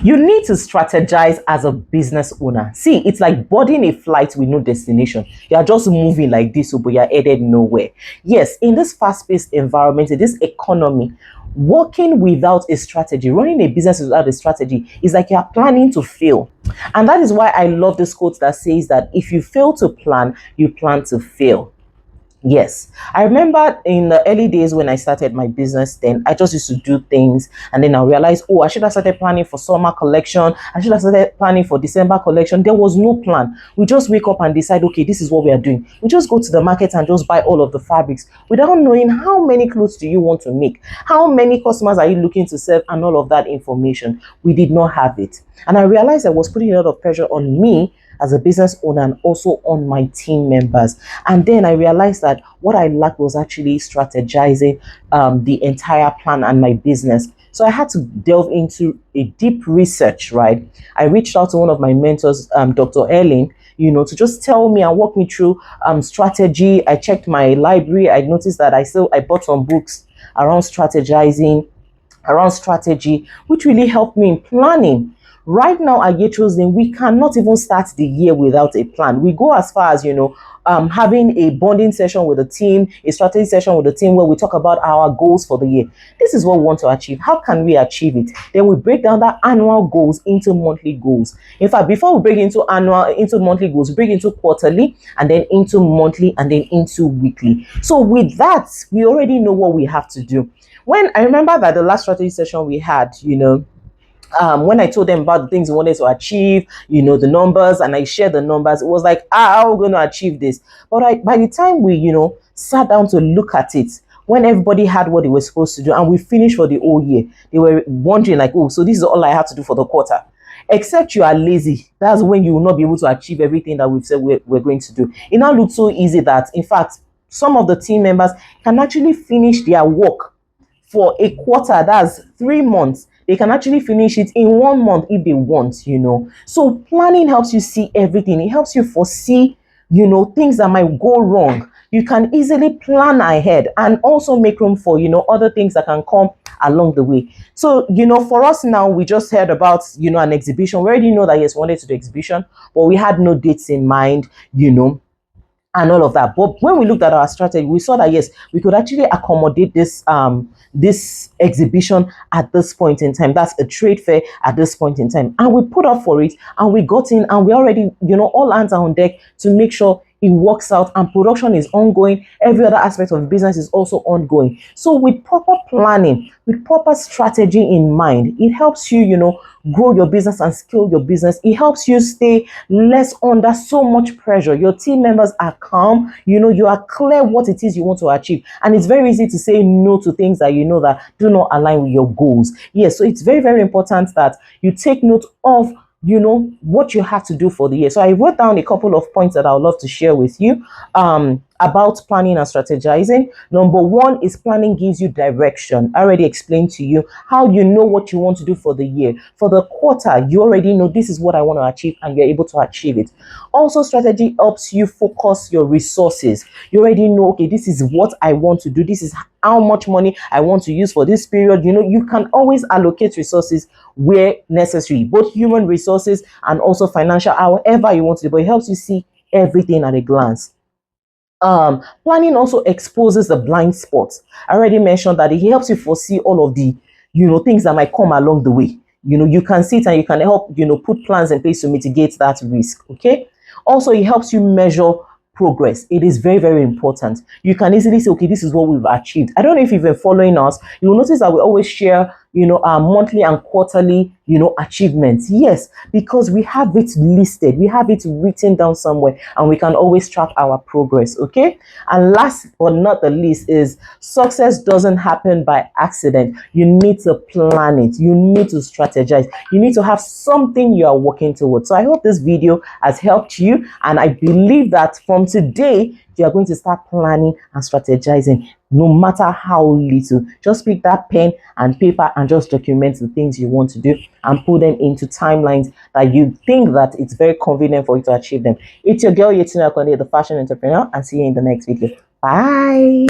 You need to strategize as a business owner. See, it's like boarding a flight with no destination. You are just moving like this, but you're headed nowhere. Yes, in this fast-paced environment, in this economy, working without a strategy, running a business without a strategy is like you are planning to fail. And that is why I love this quote that says that if you fail to plan, you plan to fail. Yes, I remember in the early days when I started my business, then I just used to do things and then I realized, oh, I should have started planning for summer collection. I should have started planning for December collection. There was no plan. We just wake up and decide, okay, this is what we are doing. We just go to the market and just buy all of the fabrics without knowing how many clothes do you want to make? How many customers are you looking to serve and all of that information? We did not have it. And I realized I was putting a lot of pressure on me as a business owner and also on my team members. And then I realized that what I lacked was actually strategizing the entire plan and my business. So I had to delve into a deep research, right? I reached out to one of my mentors, Dr. Ellen, to just tell me and walk me through strategy. I checked my library. I noticed that I bought some books around strategizing, around strategy, which really helped me in planning. Right now at Yetro's, we cannot even start the year without a plan. We go as far as, having a bonding session with the team, a strategy session with the team where we talk about our goals for the year. This is what we want to achieve. How can we achieve it? Then we break down that annual goals into monthly goals. In fact, before we break into monthly goals, we break into quarterly and then into monthly and then into weekly. So with that, we already know what we have to do. When I remember that the last strategy session we had, when I told them about the things we wanted to achieve, the numbers, and I shared the numbers, it was like, how are we going to achieve this? But by the time we, sat down to look at it, when everybody had what they were supposed to do and we finished for the whole year, they were wondering like, oh, so this is all I have to do for the quarter. Except you are lazy. That's when you will not be able to achieve everything that we've said we're going to do. It now looks so easy that, in fact, some of the team members can actually finish their work for a quarter, that's 3 months. They can actually finish it in 1 month if they want, So planning helps you see everything. It helps you foresee, things that might go wrong. You can easily plan ahead and also make room for, other things that can come along the way. So, for us now, we just heard about, an exhibition. We already know that, yes, we wanted to do exhibition, but we had no dates in mind, and all of that. But when we looked at our strategy, we saw that, yes, we could actually accommodate this exhibition at this point in time. That's a trade fair at this point in time. And we put up for it and we got in and we already, all hands are on deck to make sure it works out and production is ongoing. Every other aspect of the business is also ongoing. So with proper planning, with proper strategy in mind, it helps you, grow your business and scale your business. It helps you stay less under so much pressure. Your team members are calm. You are clear what it is you want to achieve. And it's very easy to say no to things that that do not align with your goals. Yes, so it's very, very important that you take note of what you have to do for the year. So I wrote down a couple of points that I would love to share with you about planning and strategizing. Number one is planning gives you direction. I already explained to you how you know what you want to do for the year. For the quarter, you already know this is what I want to achieve and you're able to achieve it. Also, strategy helps you focus your resources. You already know, okay, this is what I want to do. This is how much money I want to use for this period. You can always allocate resources where necessary, both human resources and also financial, however you want to do, but it helps you see everything at a glance. Planning also exposes the blind spots. I already mentioned that it helps you foresee all of the, things that might come along the way. You can see it and you can help, put plans in place to mitigate that risk. Okay. Also, it helps you measure progress. It is very, very important. You can easily say, okay, this is what we've achieved. I don't know if you've been following us. You'll notice that we always share, our monthly and quarterly, achievements. Yes, because we have it listed. We have it written down somewhere and we can always track our progress. Okay. And last but not the least is success doesn't happen by accident. You need to plan it. You need to strategize. You need to have something you are working towards. So I hope this video has helped you. And I believe that from today, you are going to start planning and strategizing, no matter how little. Just pick that pen and paper and just document the things you want to do and put them into timelines that you think that it's very convenient for you to achieve them. It's your girl, Yetunde Akonde, the fashion entrepreneur, and see you in the next video. Bye.